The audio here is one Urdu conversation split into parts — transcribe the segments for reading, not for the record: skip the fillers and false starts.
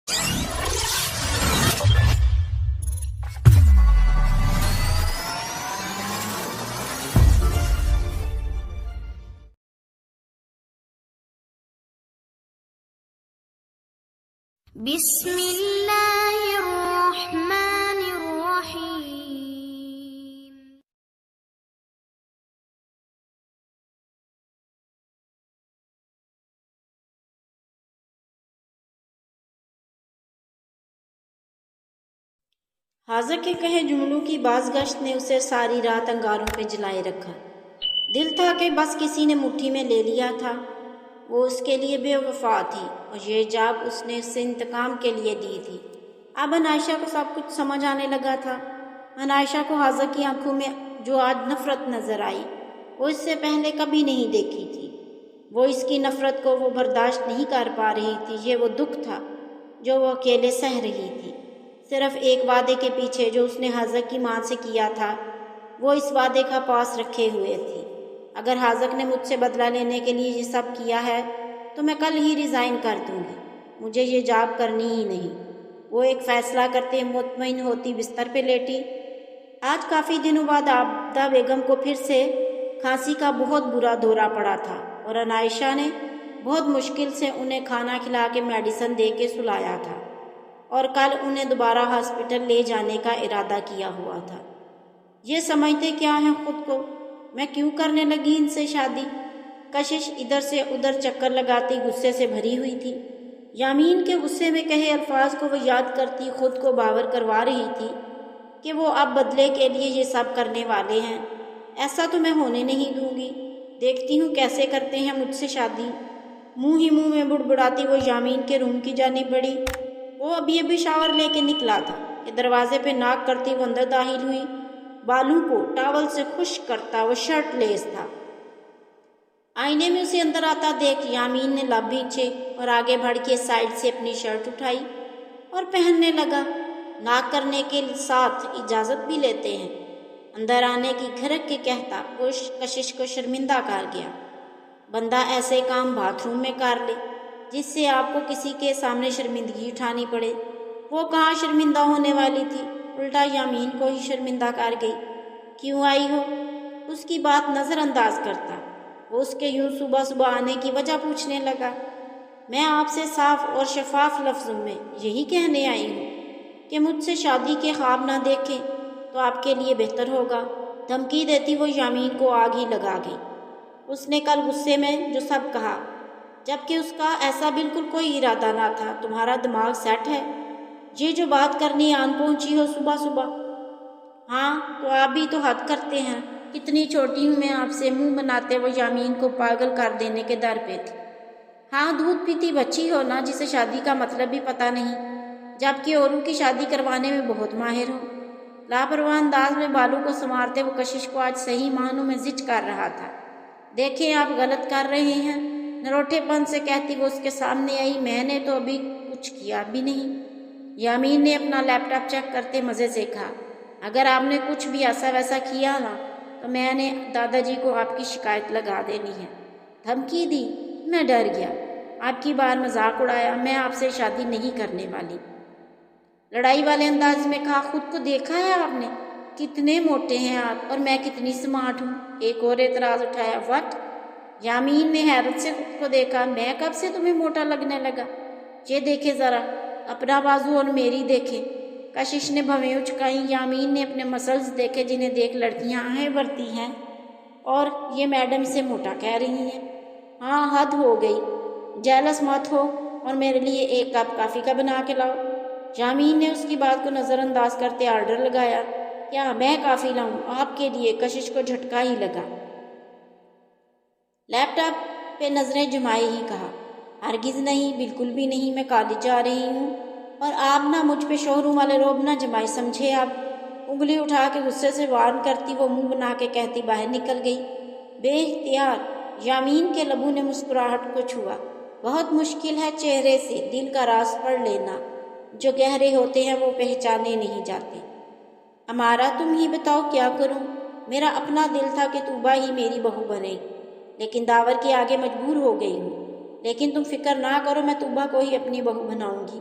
بسم اللہ الرحمن الرحیم۔ حاضر کے کہے جملوں کی بازگشت نے اسے ساری رات انگاروں پہ جلائے رکھا۔ دل تھا کہ بس کسی نے مٹھی میں لے لیا تھا۔ وہ اس کے لیے بے وفا تھی اور یہ جاب اس نے اسے انتقام کے لیے دی تھی۔ اب عنائشہ کو سب کچھ سمجھ آنے لگا تھا۔ عنائشہ کو حاضر کی آنکھوں میں جو آج نفرت نظر آئی وہ اس سے پہلے کبھی نہیں دیکھی تھی۔ وہ اس کی نفرت کو وہ برداشت نہیں کر پا رہی تھی۔ یہ وہ دکھ تھا جو وہ اکیلے سہ رہی تھی۔ صرف ایک وعدے کے پیچھے جو اس نے حاضر کی ماں سے کیا تھا وہ اس وعدے کا پاس رکھے ہوئے تھی۔ اگر حاضر نے مجھ سے بدلہ لینے کے لیے یہ سب کیا ہے تو میں کل ہی ریزائن کر دوں گی۔ مجھے یہ جاب کرنی ہی نہیں۔ وہ ایک فیصلہ کرتے مطمئن ہوتی بستر پہ لیٹی۔ آج کافی دنوں بعد عابدہ بیگم کو پھر سے کھانسی کا بہت برا دورہ پڑا تھا اور عنائشہ نے بہت مشکل سے انہیں کھانا کھلا کے میڈیسن دے کے سلایا تھا اور کل انہیں دوبارہ ہاسپٹل لے جانے کا ارادہ کیا ہوا تھا۔ یہ سمجھتے کیا ہیں خود کو؟ میں کیوں کرنے لگی ان سے شادی؟ کشش ادھر سے ادھر چکر لگاتی غصے سے بھری ہوئی تھی۔ یامین کے غصے میں کہے الفاظ کو وہ یاد کرتی خود کو باور کروا رہی تھی کہ وہ اب بدلے کے لیے یہ سب کرنے والے ہیں۔ ایسا تو میں ہونے نہیں دوں گی۔ دیکھتی ہوں کیسے کرتے ہیں مجھ سے شادی۔ منہ ہی منہ میں بڑبڑاتی وہ یامین کے روم کی جانب بڑھی۔ وہ ابھی شاور لے کے نکلا تھا کہ دروازے پہ ناک کرتی وہ اندر داخل ہوئی۔ بالوں کو ٹاول سے خشک کرتا وہ شرٹ لیس تھا۔ آئینے میں اسے اندر آتا دیکھ یامین نے لب بھینچے اور آگے بڑھ کے سائڈ سے اپنی شرٹ اٹھائی اور پہننے لگا۔ ناک کرنے کے ساتھ اجازت بھی لیتے ہیں؟ اندر آنے کی گھرک کے کہتا وہ کشش کو شرمندہ کر گیا۔ بندہ ایسے کام باتھ روم میں کر لے جس سے آپ کو کسی کے سامنے شرمندگی اٹھانی پڑے۔ وہ کہاں شرمندہ ہونے والی تھی، الٹا یامین کو ہی شرمندہ کر گئی۔ کیوں آئی ہو؟ اس کی بات نظر انداز کرتا وہ اس کے یوں صبح صبح آنے کی وجہ پوچھنے لگا۔ میں آپ سے صاف اور شفاف لفظوں میں یہی کہنے آئی ہوں کہ مجھ سے شادی کے خواب نہ دیکھیں تو آپ کے لیے بہتر ہوگا۔ دھمکی دیتی وہ یامین کو آگ ہی لگا گئی۔ اس نے کل غصے میں جو سب کہا جبکہ اس کا ایسا بالکل کوئی ارادہ نہ تھا۔ تمہارا دماغ سیٹ ہے؟ یہ جو بات کرنی آن پہنچی ہو صبح صبح؟ ہاں تو آپ بھی تو حد کرتے ہیں۔ کتنی چھوٹی ہوں میں آپ سے؟ منہ بناتے وہ یامین کو پاگل کر دینے کے در پہ تھی۔ ہاں دودھ پیتی بچی ہو نا جسے شادی کا مطلب بھی پتہ نہیں، جبکہ اوروں کی شادی کروانے میں بہت ماہر ہو۔ لاپرواہ انداز میں بالوں کو سنوارتے وہ کشش کو آج صحیح معنوں میں زچ کر رہا تھا۔ دیکھیں آپ غلط کر رہے ہیں، نروٹھے پن سے کہتی وہ اس کے سامنے آئی۔ میں نے تو ابھی کچھ کیا بھی نہیں۔ یامین نے اپنا لیپ ٹاپ چیک کرتے مزے سے کہا، اگر آپ نے کچھ بھی ایسا ویسا کیا نا تو میں نے دادا جی کو آپ کی شکایت لگا دینی ہے۔ دھمکی دی؟ میں ڈر گیا۔ آپ کی بار مذاق اڑایا۔ میں آپ سے شادی نہیں کرنے والی۔ لڑائی والے انداز میں کہا، خود کو دیکھا ہے آپ نے؟ کتنے موٹے ہیں آپ اور میں کتنی سمارٹ ہوں۔ ایک اور اعتراض اٹھایا۔ وٹ؟ یامین نے حیرت سے خود کو دیکھا۔ میں کب سے تمہیں موٹا لگنے لگا؟ یہ دیکھے ذرا اپنا بازو اور میری دیکھیں۔ کشش نے بھویں اچکائیں۔ یامین نے اپنے مسلز دیکھے جنہیں دیکھ لڑکیاں آہیں بھرتی ہیں، اور یہ میڈم سے موٹا کہہ رہی ہیں۔ ہاں حد ہو گئی، جیلس مت ہو اور میرے لیے ایک کپ کافی کا بنا کے لاؤ۔ یامین نے اس کی بات کو نظر انداز کرتے آرڈر لگایا۔ کیا میں کافی لاؤں آپ کے لیے؟ کشش کو جھٹکا ہی لگا۔ لیپ ٹاپ پہ نظریں جمائے ہی کہا، ہرگز نہیں، بالکل بھی نہیں، میں کالج جا رہی ہوں اور آپ نہ مجھ پہ شوہروں والے روب نہ جمائے، سمجھے آپ؟ انگلی اٹھا کے غصے سے وارن کرتی وہ منہ بنا کے کہتی باہر نکل گئی۔ بے اختیار یامین کے لبوں نے مسکراہٹ کو چھوا۔ بہت مشکل ہے چہرے سے دل کا راز پڑھ لینا، جو گہرے ہوتے ہیں وہ پہچانے نہیں جاتے۔ ہمارا تم ہی بتاؤ کیا کروں؟ میرا اپنا دل تھا کہ طوبہ ہی میری بہو بنے، لیکن داور کے آگے مجبور ہو گئی ہوں۔ لیکن تم فکر نہ کرو، میں طوبہ کو ہی اپنی بہو بناؤں گی۔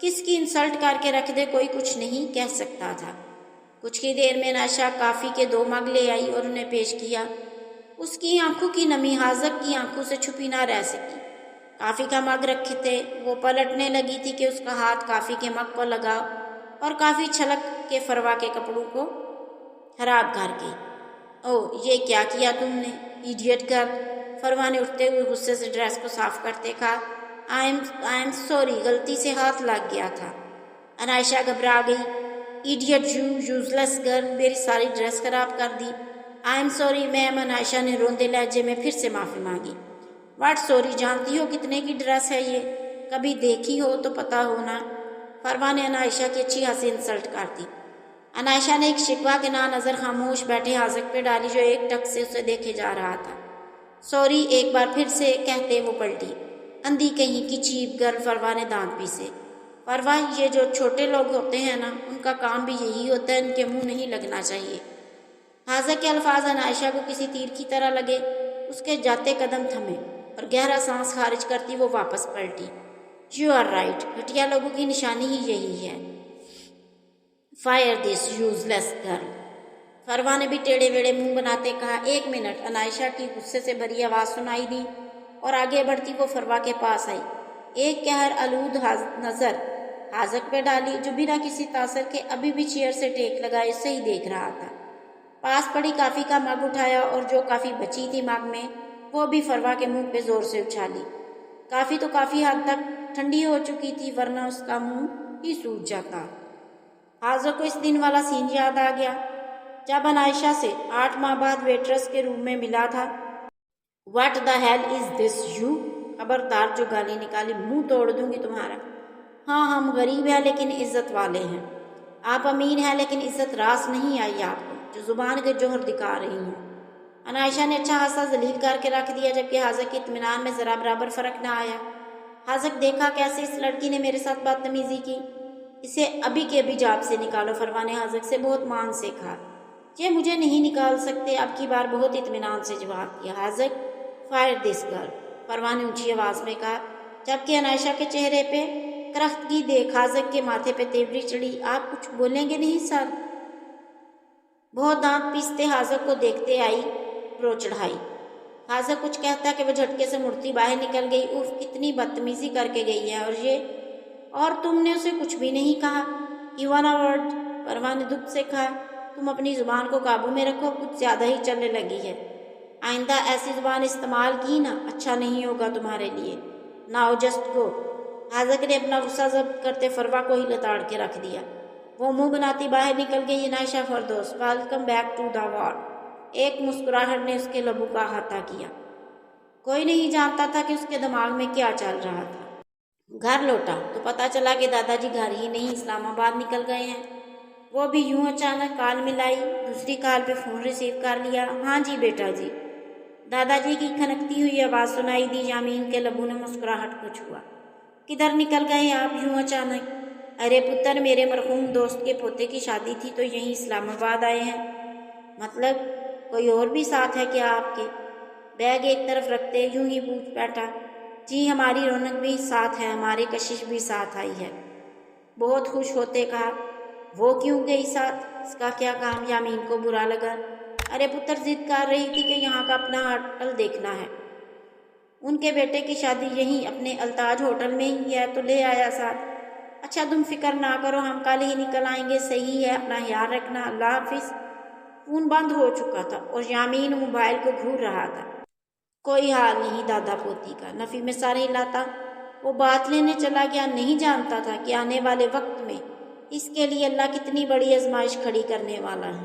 کس کی انسلٹ کر کے رکھ دے کوئی کچھ نہیں کہہ سکتا تھا۔ کچھ ہی دیر میں نائشہ کافی کے 2 مگ لے آئی اور انہیں پیش کیا۔ اس کی آنکھوں کی نمی حاذق کی آنکھوں سے چھپی نہ رہ سکی۔ کافی کا مگ رکھے تھے، وہ پلٹنے لگی تھی کہ اس کا ہاتھ کافی کے مگ کو لگا اور کافی چھلک کے فروا کے کپڑوں کو خراب کر گئی۔ او یہ کیا کیا تم نے ایڈیٹ گرل، فروا نے اٹھتے ہوئے غصے سے ڈریس کو صاف کرتے کہا۔ آئی ایم سوری، غلطی سے ہاتھ لگ گیا تھا۔ انائشہ گھبرا گئی۔ ایڈیٹ یوز لیس گرل، میری ساری ڈریس خراب کر دی۔ آئی ایم سوری میم، انائشہ نے روندے لہجے میں پھر سے معافی مانگی۔ واٹ سوری، جانتی ہو کتنے کی ڈریس ہے یہ؟ کبھی دیکھی ہو تو پتہ ہونا۔ فروا نے انائشہ کی اچھی خاصی انسلٹ کر دی۔ انائشہ نے ایک شکوہ کے نہ نظر خاموش بیٹھے حاذق پہ ڈالی جو ایک ٹک سے اسے دیکھے جا رہا تھا۔ سوری، ایک بار پھر سے کہتے وہ پلٹی۔ اندھی کہیں کی چیپ گرل، فروا نے دانت پیسے۔ فروا، یہ جو چھوٹے لوگ ہوتے ہیں نا، ان کا کام بھی یہی ہوتا ہے، ان کے منہ نہیں لگنا چاہیے۔ حاذق کے الفاظ انائشہ کو کسی تیر کی طرح لگے۔ اس کے جاتے قدم تھمے اور گہرا سانس خارج کرتی وہ واپس پلٹی۔ یو آر رائٹ، گھٹیا لوگوں کی نشانی ہی یہی ہے۔ فائر دس یوز لیس گرل، فروا نے بھی ٹیڑھے ویڑھے منہ بناتے کہا۔ 1 منٹ، انائشہ کی غصے سے بھری آواز سنائی دی اور آگے بڑھتی وہ فروا کے پاس آئی۔ ایک قہر آلود نظر حاذق پہ ڈالی جو بنا کسی تاثر کے ابھی بھی چیئر سے ٹیک لگائے اسے ہی دیکھ رہا تھا۔ پاس پڑی کافی کا مگ اٹھایا اور جو کافی بچی تھی مگ میں وہ بھی فروا کے منہ پہ زور سے اچھالی۔ کافی تو کافی حد تک ٹھنڈی ہو چکی تھی ورنہ اس کا منہ ہی سوج جاتا۔ حاذق کو اس دن والا سین یاد آ گیا جب انائشہ سے 8 ماہ بعد ویٹرس کے روم میں ملا تھا۔ What the hell is this you, خبردار جو گالی نکالی منہ توڑ دوں گی تمہارا۔ ہاں ہم غریب ہیں لیکن عزت والے ہیں، آپ امیر ہیں لیکن عزت راس نہیں آئی آپ کو جو زبان کے جوہر دکھا رہی ہیں۔ انائشہ نے اچھا خاصا ذلیل کر کے رکھ دیا جبکہ حاذق کے اطمینان میں ذرا برابر فرق نہ آیا۔ حاذق، دیکھا کیسے اس لڑکی نے میرے ساتھ بدتمیزی کی، اسے ابھی کے ابھی جاب سے نکالو، فروا نے حاذق سے بہت مان سے کہا۔ یہ مجھے نہیں نکال سکتے، اب کی بار بہت اطمینان سے جواب دیا۔ حاذق، فائر دس گرل، فروا نے اونچی آواز میں کہا جبکہ انائشہ کے چہرے پہ کرختگی دیکھ حاذق کے ماتھے پہ تیوری چڑھی۔ آپ کچھ بولیں گے نہیں سر؟ بہت دانت پیستے حاذق کو دیکھتے آئی رو چڑھائی۔ حاذق کچھ کہتا کہ وہ جھٹکے سے مڑتی باہر نکل گئی۔ اف، کتنی بدتمیزی کر کے گئی ہے، اور تم نے اسے کچھ بھی نہیں کہا۔ ایون اے ورڈ، فروا نے دکھ سے کہا۔ تم اپنی زبان کو قابو میں رکھو، کچھ زیادہ ہی چلنے لگی ہے۔ آئندہ ایسی زبان استعمال کی نا، اچھا نہیں ہوگا تمہارے لیے۔ Now just go. حاذق نے اپنا غصہ ضبط کرتے فروا کو ہی لتاڑ کے رکھ دیا۔ وہ منہ بناتی باہر نکل گئی۔ Anaisha Firdaus, welcome back to the ward. ایک مسکراہٹ نے اس کے لبوں کا احاطہ کیا۔ کوئی نہیں جانتا تھا کہ اس کے دماغ میں کیا چل رہا تھا۔ گھر لوٹا تو پتا چلا کہ دادا جی گھر ہی نہیں، اسلام آباد نکل گئے ہیں۔ وہ بھی یوں اچانک کال ملائی، دوسری کال پہ فون ریسیو کر لیا۔ ہاں جی بیٹا جی، دادا جی کی کھنکتی ہوئی آواز سنائی دی۔ یامین کے لبوں نے مسکراہٹ کو چھوا۔ کدھر نکل گئے آپ یوں اچانک؟ ارے پتر، میرے مرحوم دوست کے پوتے کی شادی تھی تو یہیں اسلام آباد آئے ہیں۔ مطلب کوئی اور بھی ساتھ ہے کیا آپ کے؟ بیگ ایک طرف رکھتے یوں ہی پوچھ بیٹھا۔ جی ہماری رونق بھی ساتھ ہے، ہماری کشش بھی ساتھ آئی ہے۔ بہت خوش ہوتے کہا۔ وہ کیوں گئی ساتھ؟ اس کا کیا کام؟ یامین کو برا لگا۔ ارے پتر، ضد کر رہی تھی کہ یہاں کا اپنا ہوٹل دیکھنا ہے، ان کے بیٹے کی شادی یہیں اپنے التاج ہوٹل میں ہی ہے تو لے آیا ساتھ۔ اچھا تم فکر نہ کرو، ہم کل ہی نکل آئیں گے۔ صحیح ہے، اپنا خیال رکھنا، اللہ حافظ۔ فون بند ہو چکا تھا اور یامین موبائل کو گھور رہا تھا۔ کوئی حال نہیں دادا پوتی کا، نفی میں سر ہلاتا وہ بات لینے چلا گیا۔ نہیں جانتا تھا کہ آنے والے وقت میں اس کے لیے اللہ کتنی بڑی آزمائش کھڑی کرنے والا ہے۔